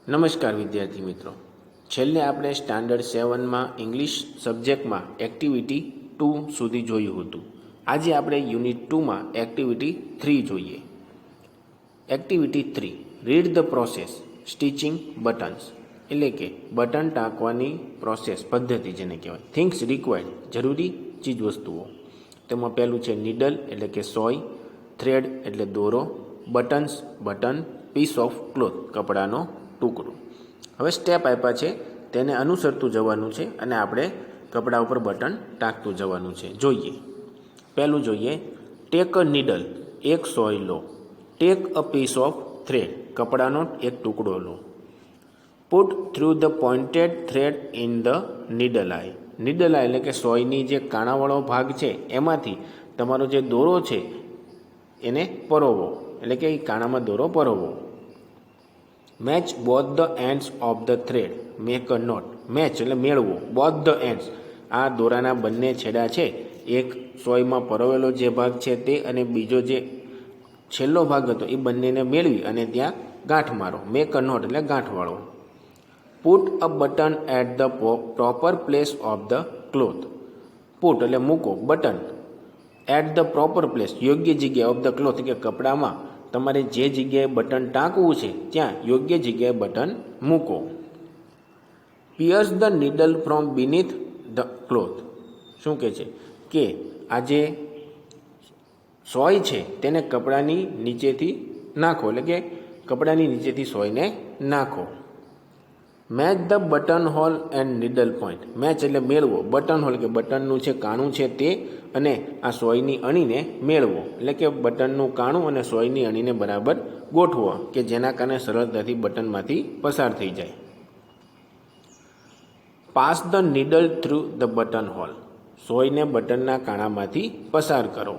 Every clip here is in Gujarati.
નમસ્કાર વિદ્યાર્થી મિત્રો, છેલ્લે આપણે સ્ટાન્ડર્ડ 7માં ઇંગ્લિશ સબ્જેક્ટમાં એક્ટિવિટી 2 સુધી જોયું હતું. આજે આપણે યુનિટ 2માં એક્ટિવિટી 3 જોઈએ. Activity 3 read the process stitching buttons, એટલે કે બટન ટાંકવાની પ્રોસેસ પદ્ધતિ જેને કહેવાય. થિંગ્સ રિક્વાયર્ડ, જરૂરી ચીજવસ્તુઓ. તેમાં પહેલું છે નીડલ એટલે કે સોય, થ્રેડ એટલે દોરો, buttons button, piece of cloth કપડાનો ટુકડો. હવે સ્ટેપ આપ્યા છે, તેને અનુસરતું જવાનું છે અને આપણે કપડા ઉપર બટન ટાંકતું જવાનું છે. જોઈએ, પહેલું જોઈએ. ટેક અ નીડલ, એક સોય લો. Take a piece of thread, કપડાનો એક ટુકડો લો. Put through the pointed thread in the needle eye. Needle eye એટલે કે સોયની જે કાણાવાળો ભાગ છે એમાંથી તમારો જે દોરો છે એને પરોવો, એટલે કે એ કાણામાં દોરો પરોવો. Match both the ends of the thread, make a knot. Match એટલે મેળવો, બોથ ધ એન્ડ્સ આ દોરાના બંને છેડા છે, એક સોયમાં પરોવેલો જે ભાગ છે તે અને બીજો જે છેલ્લો ભાગ હતો એ બંનેને મેળવી અને ત્યાં ગાંઠ મારો. મેક અ નોટ એટલે ગાંઠ વાળો. Put a button at the proper place of the cloth. Put એટલે મૂકો, button at the proper place યોગ્ય જગ્યાએ, ઓફ ધ ક્લોથ કે કપડામાં તમારે જે જગ્યાએ બટન ટાંકવું છે ત્યાં યોગ્ય જગ્યાએ બટન મૂકો. Pierce the needle from beneath the cloth. શું કહે છે કે આ જે સોય છે તેને કપડાની નીચેથી નાખો, એટલે કે કપડાની નીચેથી સોયને નાખો. Match the button whole and needle point. Match એટલે મેળવો, બટન હોલ કે બટનનું જે કાણું છે તે અને આ સોયની અણીને મેળવો, એટલે કે બટનનું કાણું અને સોયની અણીને બરાબર ગોઠવો કે જેના કારણે સરળતાથી બટનમાંથી પસાર થઈ જાય. Pass the needle through the button hole. સોયને બટનના કાણામાંથી પસાર કરો.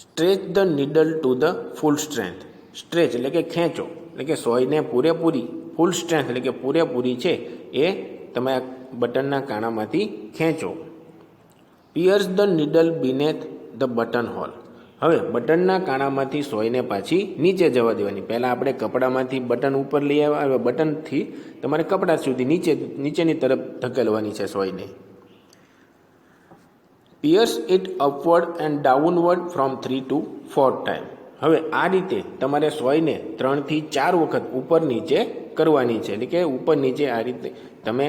Stretch the needle to the full strength. Stretch એટલે કે ખેંચો, એટલે કે સોયને પૂરેપૂરી, ફૂલ સ્ટ્રેન્થ એટલે કે પૂરેપૂરી છે એ તમે બટનના કાણામાંથી ખેંચો. Pierce the needle beneath the button hole. હવે બટનના કાણામાંથી સોયને પાછી નીચે જવા દેવાની. પહેલાં આપણે કપડામાંથી બટન ઉપર લઈ આવ્યા, હવે બટનથી તમારે કપડા સુધી નીચેની તરફ ધકેલવાની છે સોયને. Pierce it upward and downward from 3 to 4 time. હવે આ રીતે તમારે સોયને 3 થી 4 વખત ઉપર નીચે કરવાની છે, એટલે કે ઉપર નીચે આ રીતે તમે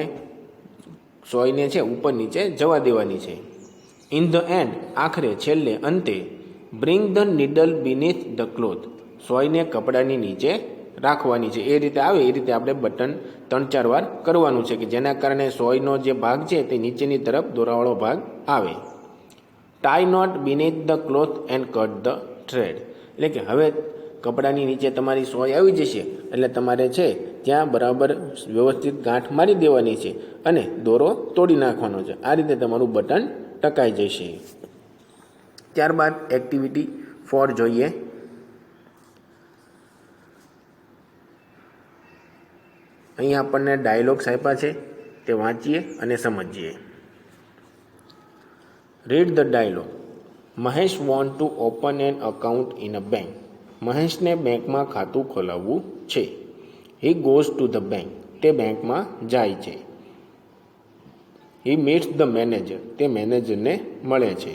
સોયને છે ઉપર નીચે જવા દેવાની છે. ઇન ધ એન્ડ આખરે, છેલ્લે, અંતે, bring the needle beneath the cloth. સોયને કપડાની નીચે રાખવાની છે. એ રીતે આવે એ રીતે આપણે બટન 3-4 વાર કરવાનું છે કે જેના કારણે સોયનો જે ભાગ છે તે નીચેની તરફ દોરાવાળો ભાગ આવે. Tie knot beneath the cloth and cut the thread. એટલે કે હવે કપડાની નીચે તમારી સોય આવી જશે એટલે તમારે છે ત્યાં બરાબર વ્યવસ્થિત ગાંઠ મારી દેવાની છે અને દોરો તોડી નાખવાનો છે. આ રીતે તમારું બટન ટકાઈ જશે. ત્યારબાદ એક્ટિવિટી 4 જોઈએ. અહીંયા આપણને ડાયલોગ્સ આપ્યા છે, તે વાંચીએ અને સમજીએ. Read the dialogue. Mahesh want to open an account in a bank. મહેશને બેંકમાં ખાતું ખોલાવવું છે. He goes to the bank. તે બેંકમાં જાય છે. He meets the manager. તે મેનેજરને મળે છે.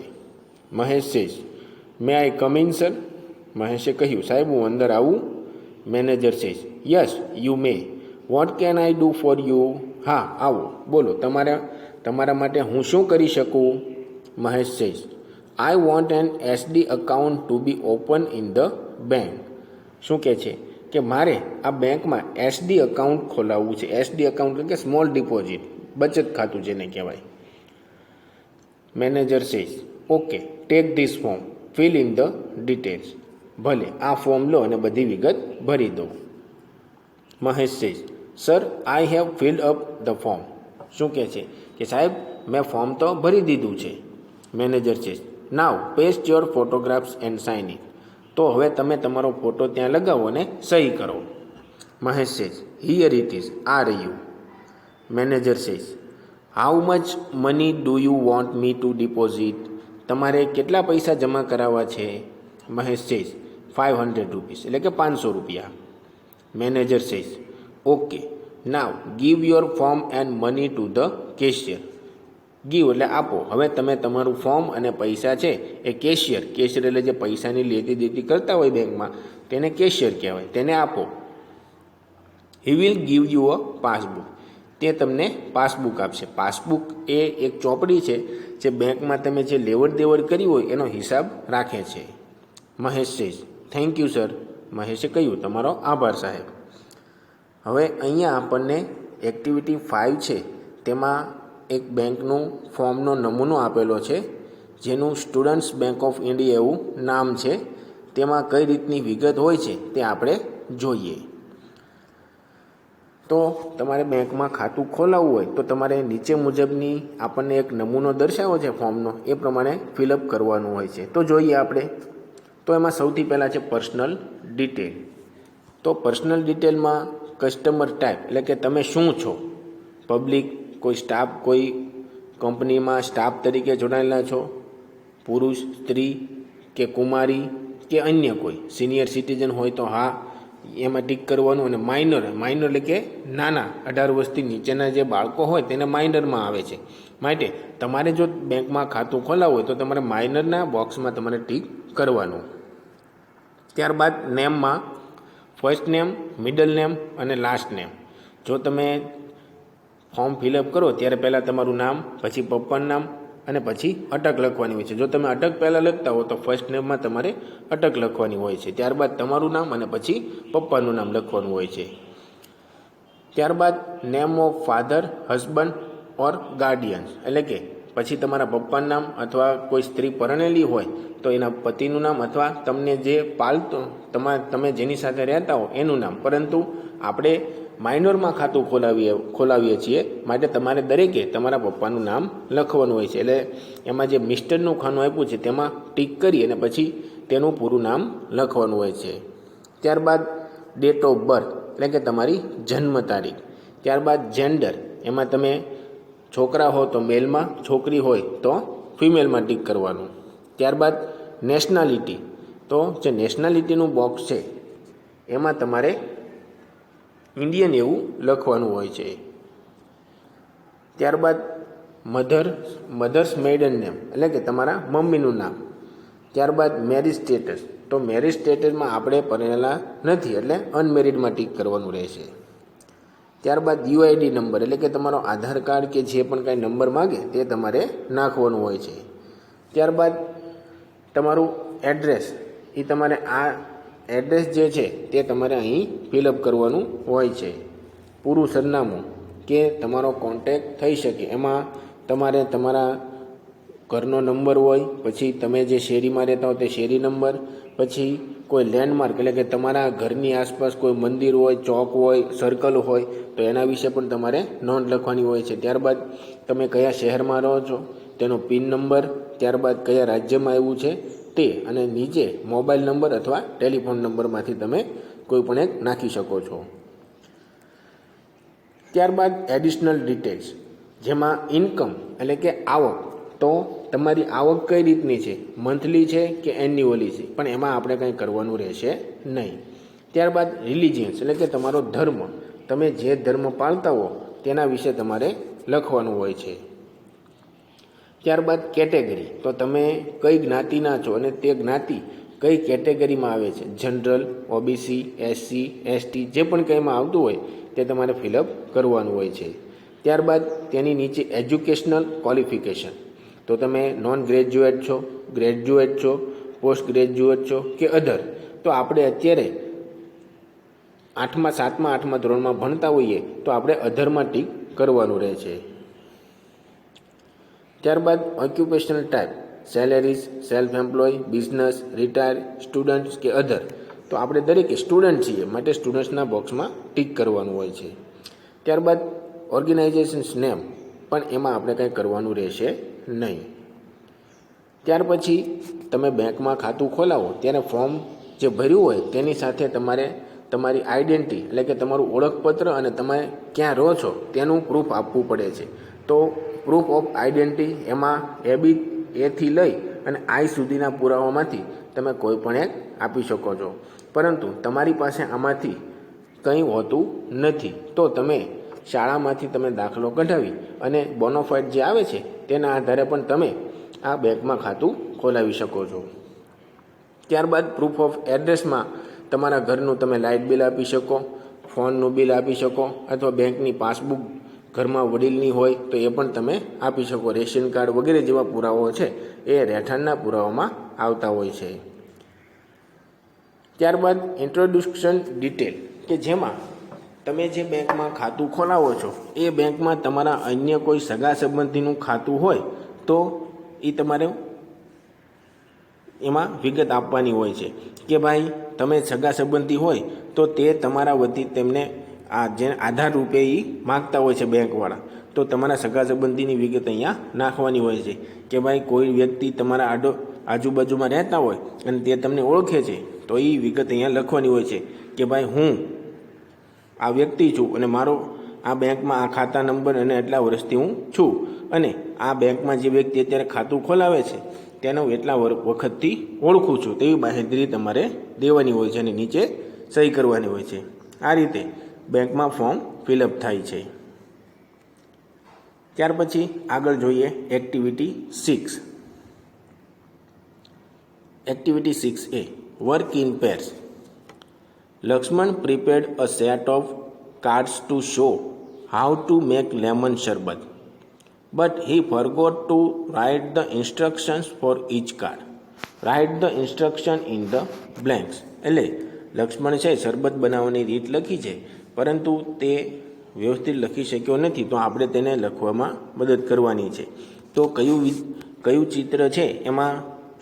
Mahesh says, may I come in sir. મહેશે કહ્યું, સાહેબ હું અંદર આવું? Manager says, yes you may. What can I do for you. હા આવો, બોલો તમારા માટે હું શું કરી શકું? Mahesh says, I want an SD account to be open in the bank. શું કહે છે કે મારે આ બેંકમાં SD અકાઉન્ટ ખોલાવવું છે. SD અકાઉન્ટ એટલે કે સ્મોલ ડિપોઝિટ, બચત ખાતું જેને કહેવાય. Manager says, okay take this form, fill in the details. ભલે આ ફોર્મ લો અને બધી વિગત ભરી દો. Mahesh says, sir I have filled up the form. શું કહે છે કે સાહેબ મેં ફોર્મ તો ભરી દીધું છે. Manager says, now paste your photographs and sign it. તો હવે તમે તમારો ફોટો ત્યાં લગાવો અને સહી કરો. Mahesh says, here it is. આ રહ્યું. Manager says, how much money do you want me to deposit. તમારે કેટલા પૈસા જમા કરાવવા છે? મહેશ સેઝ, 500 રૂપીસ, એટલે કે 500 રૂપિયા. Manager says okay now give your form and money to the cashier. Give એટલે આપો. હવે તમે તમારું ફોર્મ અને પૈસા છે એ કેશિયર એટલે જે પૈસાની લેતી દેતી કરતા હોય બેંકમાં તેને કેશિયર કહેવાય, તેને આપો. He will give you a passbook. તે તમને પાસબુક આપશે. પાસબુક એ એક ચોપડી છે જે બેંકમાં તમે જે લેવડ દેવડ કરી હોય એનો હિસાબ રાખે છે. Mahesh says thank you sir. મહેશે કહ્યું તમારો આભાર સાહેબ. હવે અહીંયા આપણને એક્ટિવિટી 5 છે તેમાં એક બેંકનું ફોર્મનો નમૂનો આપેલો છે જેનું સ્ટુડન્ટ્સ બેંક ઓફ ઇન્ડિયા એવું નામ છે. તેમાં કઈ રીતની વિગત હોય છે તે આપણે જોઈએ. તો તમારે બેંકમાં ખાતું ખોલાવવું હોય તો તમારે નીચે મુજબની આપણને એક નમૂનો દર્શાવ્યો છે ફોર્મનો, એ પ્રમાણે ફિલઅપ કરવાનું હોય છે. તો જોઈએ આપણે. તો એમાં સૌથી પહેલાં છે પર્સનલ ડિટેલ. તો પર્સનલ ડિટેલમાં કસ્ટમર ટાઈપ એટલે કે તમે શું છો, પબ્લિક, કોઈ સ્ટાફ, કોઈ કંપનીમાં સ્ટાફ તરીકે જોડાયેલા છો, પુરુષ, સ્ત્રી કે કુમારી કે અન્ય કોઈ, સિનિયર સિટીઝન હોય તો હા એમાં ટીક કરવાનું. અને માઇનર એટલે કે નાના 18 વર્ષથી નીચેના જે બાળકો હોય તેને માઇનરમાં આવે છે. માટે તમારે જો બેંકમાં ખાતું ખોલાવવું હોય તો તમારે માઇનરના બોક્સમાં તમારે ટીક કરવાનું. ત્યારબાદ નેમમાં ફર્સ્ટ નેમ, મિડલ નેમ અને લાસ્ટ નેમ. જો તમે ફોર્મ ફિલઅપ કરો ત્યારે પહેલાં તમારું નામ, પછી પપ્પાનું નામ અને પછી અટક લખવાની હોય છે. જો તમે અટક પહેલાં લખતા હો તો ફર્સ્ટ નેમમાં તમારે અટક લખવાની હોય છે. ત્યારબાદ તમારું નામ અને પછી પપ્પાનું નામ લખવાનું હોય છે. ત્યારબાદ name of father, husband or guardians એટલે કે પછી તમારા પપ્પાનું નામ અથવા કોઈ સ્ત્રી પરણેલી હોય તો એના પતિનું નામ અથવા તમને જે પાલતો તમે જેની સાથે રહેતા હો એનું નામ. પરંતુ આપણે માઇનરમાં ખાતું ખોલાવીએ છીએ માટે તમારે દરેકે તમારા પપ્પાનું નામ લખવાનું હોય છે. એટલે એમાં જે મિસ્ટરનું ખાનું આપ્યું છે તેમાં ટીક કરી અને પછી તેનું પૂરું નામ લખવાનું હોય છે. ત્યારબાદ ડેટ ઓફ બર્થ એટલે કે તમારી જન્મ તારીખ. ત્યારબાદ જેન્ડર, એમાં તમે છોકરા હો તો મેલમાં, છોકરી હોય તો ફિમેલમાં ટીક કરવાનું. ત્યારબાદ નેશનાલિટી, તો જે નેશનાલિટીનું બોક્સ છે એમાં તમારે ઇન્ડિયન એવું લખવાનું હોય છે. ત્યારબાદ મધર્સ મેઇડન નેમ એટલે કે તમારા મમ્મીનું નામ. ત્યારબાદ મેરિજ સ્ટેટસ, તો મેરિજ સ્ટેટસમાં આપણે પરણેલા નથી એટલે અનમેરિડમાં ટીક કરવાનું રહેશે. ત્યારબાદ યુઆઈડી નંબર એટલે કે તમારો આધાર કાર્ડ કે જે પણ કાંઈ નંબર માગે તે તમારે નાખવાનું હોય છે. ત્યારબાદ તમારું એડ્રેસ, એ તમારે આ એડ્રેસ જે છે તે તમારે અહીં ફિલઅપ કરવાનું હોય છે. પૂરું સરનામું કે તમારો કોન્ટેક થઈ શકે એમાં તમારે તમારા ઘરનો નંબર હોય, પછી તમે જે શેરીમાં રહેતા હો તે શેરી નંબર, પછી કોઈ લેન્ડમાર્ક એટલે કે તમારા ઘરની આસપાસ કોઈ મંદિર હોય, ચોક હોય, સર્કલ હોય તો એના વિશે પણ તમારે નોંધ લખવાની હોય છે. ત્યારબાદ તમે કયા શહેરમાં રહો છો તેનો પિન નંબર, ત્યારબાદ કયા રાજ્યમાં આવ્યું છે તે, અને નીચે મોબાઈલ નંબર અથવા ટેલિફોન નંબરમાંથી તમે કોઈ પણ એક નાખી શકો છો. ત્યારબાદ એડિશનલ ડિટેલ્સ, જેમાં ઇન્કમ એટલે કે આવક, તો તમારી આવક કઈ રીતની છે, મંથલી છે કે એન્યુઅલી છે, પણ એમાં આપણે કંઈ કરવાનું રહેશે નહીં. ત્યારબાદ રિલિજિયન્સ એટલે કે તમારો ધર્મ, તમે જે ધર્મ પાળતા હો તેના વિશે તમારે લખવાનું હોય છે. ત્યારબાદ કેટેગરી, તો તમે કઈ જ્ઞાતિના છો અને તે જ્ઞાતિ કઈ કેટેગરીમાં આવે છે, જનરલ, ઓબીસી, એસસી, એસટી જે પણ કંઈમાં આવતું હોય તે તમારે ફિલઅપ કરવાનું હોય છે. ત્યારબાદ તેની નીચે એજ્યુકેશનલ ક્વોલિફિકેશન, તો તમે નોન ગ્રેજ્યુએટ છો, ગ્રેજ્યુએટ છો, પોસ્ટ ગ્રેજ્યુએટ છો કે અધર. તો આપણે અત્યારે 8મા 7મા 8મા ધોરણમાં ભણતા હોઈએ તો આપણે અધરમાં ટીક કરવાનું રહે છે. ત્યારબાદ occupational type, salaries, self employ, business, retire, students કે અધર. તો આપણે દરેકે સ્ટુડન્ટ છીએ માટે સ્ટુડન્ટ્સના બોક્સમાં ટીક કરવાનું હોય છે. ત્યારબાદ ઓર્ગેનાઇઝેશન્સ નેમ, પણ એમાં આપણે કંઈ કરવાનું રહેશે નહીં. ત્યાર પછી તમે બેંકમાં ખાતું ખોલાવો ત્યારે ફોર્મ જે ભર્યું હોય તેની સાથે તમારે તમારી આઈડેન્ટિટી એટલે કે તમારું ઓળખપત્ર અને તમે ક્યાં રહો છો તેનું પ્રૂફ આપવું પડે છે. તો પ્રૂફ ઓફ આઈડેન્ટિટી એમાં એથી લઈ અને આઈ સુધીના પુરાવામાંથી તમે કોઈ પણ એક આપી શકો છો. પરંતુ તમારી પાસે આમાંથી કંઈ હોતું નથી. તો તમે શાળામાંથી તમે દાખલો કઢાવી અને બોનોફાઇડ જે આવે છે તેના આધારે પણ તમે આ બેંકમાં ખાતું ખોલાવી શકો છો. ત્યારબાદ પ્રૂફ ઓફ એડ્રેસમાં તમારા ઘરનું તમે લાઇટ બિલ આપી શકો, ફોનનું બિલ આપી શકો, અથવા બેંકની પાસબુક ઘરમાં વડીલની હોય તો એ પણ તમે આપી શકો. રેશન કાર્ડ વગેરે જેવા પુરાવાઓ છે એ રહેઠાણના પુરાવામાં આવતા હોય છે. ત્યારબાદ ઇન્ટ્રોડક્શન ડિટેલ, કે જેમાં તમે જે બેંકમાં ખાતું ખોલાવો છો એ બેંકમાં તમારા અન્ય કોઈ સગા સંબંધીનું ખાતું હોય તો એ તમારે એમાં વિગત આપવાની હોય છે કે ભાઈ તમે સગા સંબંધી હોય તો તે તમારા વતી તેમને જે આધાર રૂપે એ માગતા હોય છે બેંકવાળા, તો તમારા સગા સંબંધીની વિગત અહીંયા નાખવાની હોય છે કે ભાઈ કોઈ વ્યક્તિ તમારા આજુબાજુમાં રહેતા હોય અને તે તમને ઓળખે છે તો એ વિગત અહીંયા લખવાની હોય છે કે ભાઈ હું આ વ્યક્તિ છું અને મારો આ બેંકમાં આ ખાતા નંબર અને એટલા વર્ષથી હું છું, અને આ બેંકમાં જે વ્યક્તિ અત્યારે ખાતું ખોલાવે છે તેનો એટલા વખતથી ઓળખું છું, તેવી બાહેધરી તમારે દેવાની હોય છે અને નીચે સહી કરવાની હોય છે. આ રીતે બેંકમાં ફોર્મ ફિલઅપ થાય છે. ત્યાર પછી આગળ જોઈએ activity 6. Activity 6A, work in pairs. Lakshman prepared a set of cards to show how to make lemon sharbat, but he forgot to write the instructions for each card. Write the instruction in the blanks. એટલે લક્ષ્મણ છે શરબત બનાવવાની રીત લખી છે પરંતુ તે વ્યવસ્થિત લખી શક્યો નથી, તો આપણે તેને લખવામાં મદદ કરવાની છે. તો કયું ચિત્ર છે એમાં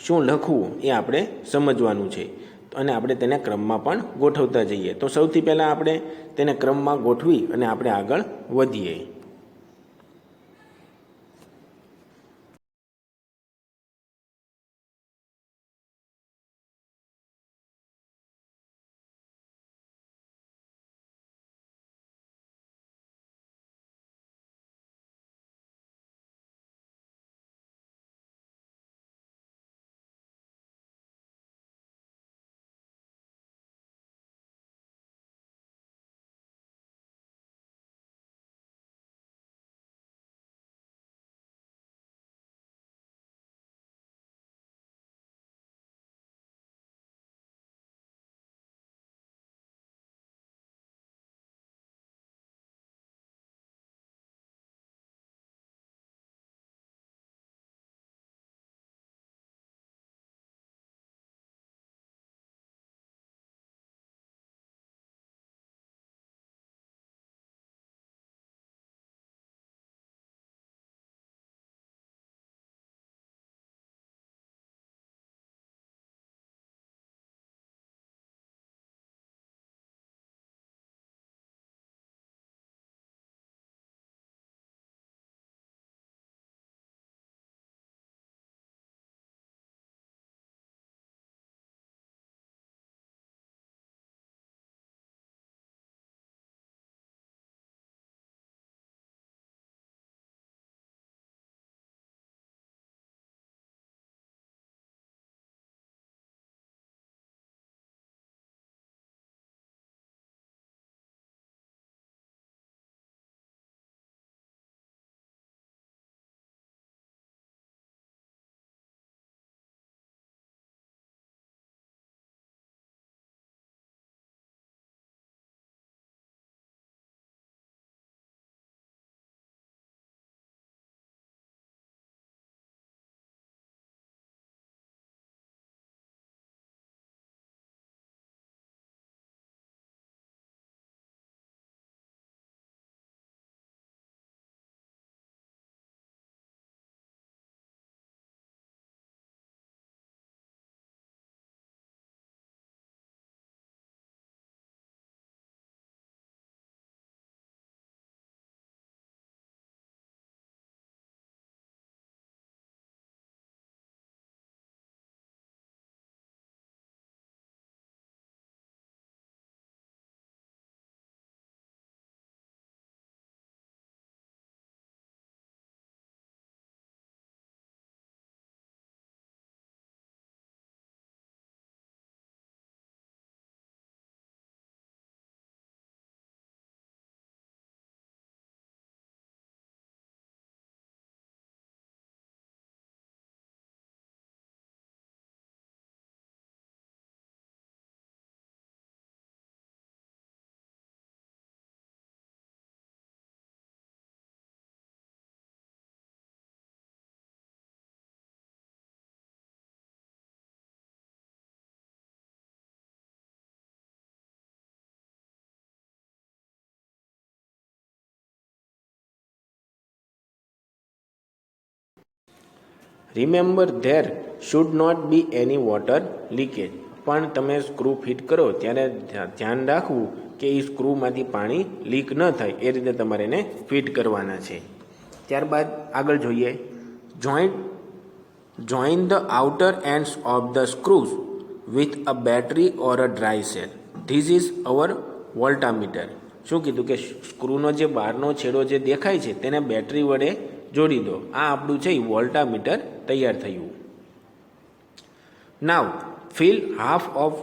શું લખવું એ આપણે સમજવાનું છે અને આપણે તેને ક્રમમાં પણ ગોઠવતા જઈએ. તો સૌથી પહેલાં આપણે તેને ક્રમમાં ગોઠવી અને આપણે આગળ વધીએ. Remember there should not be any water leakage. પણ તમે સ્ક્રૂ ફિટ કરો ત્યારે ધ્યાન રાખવું કે એ સ્ક્રૂમાંથી પાણી લીક ન થાય એ રીતે તમારે એને ફિટ કરવાના છે. ત્યારબાદ આગળ જોઈએ, join the outer ends of the screws with a battery or a dry cell. This is our voltameter. શું કીધું કે સ્ક્રૂનો જે બહારનો છેડો જે દેખાય છે તેને બેટરી વડે જોડી દો. આ આપણું છે એ વોલ્ટામીટર તૈયાર થયું. Now fill half of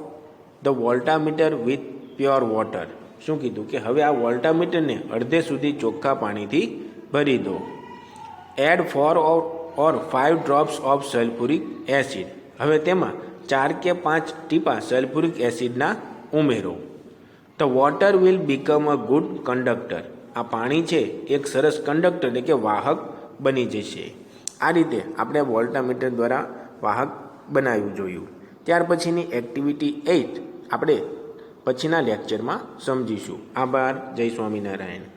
the voltameter with pure water. શું કીધું કે હવે આ વોલ્ટામીટરને અડધે સુધી ચોખ્ખા પાણીથી ભરી દો. Add 4 or 5 drops of sulphuric acid. હવે તેમાં 4 કે 5 ટીપા સલ્ફ્યુરિક એસિડના ઉમેરો. The water will become a good conductor. આ પાણી છે એક સરસ કંડક્ટર એટલે કે વાહક બની જશે. આ રીતે આપણે વોલ્ટામીટર દ્વારા વાહક બનાવવું જોયું. ત્યાર પછીની એક્ટિવિટી 8 આપણે પછીના લેક્ચરમાં સમજીશું. આભાર. જય સ્વામિનારાયણ.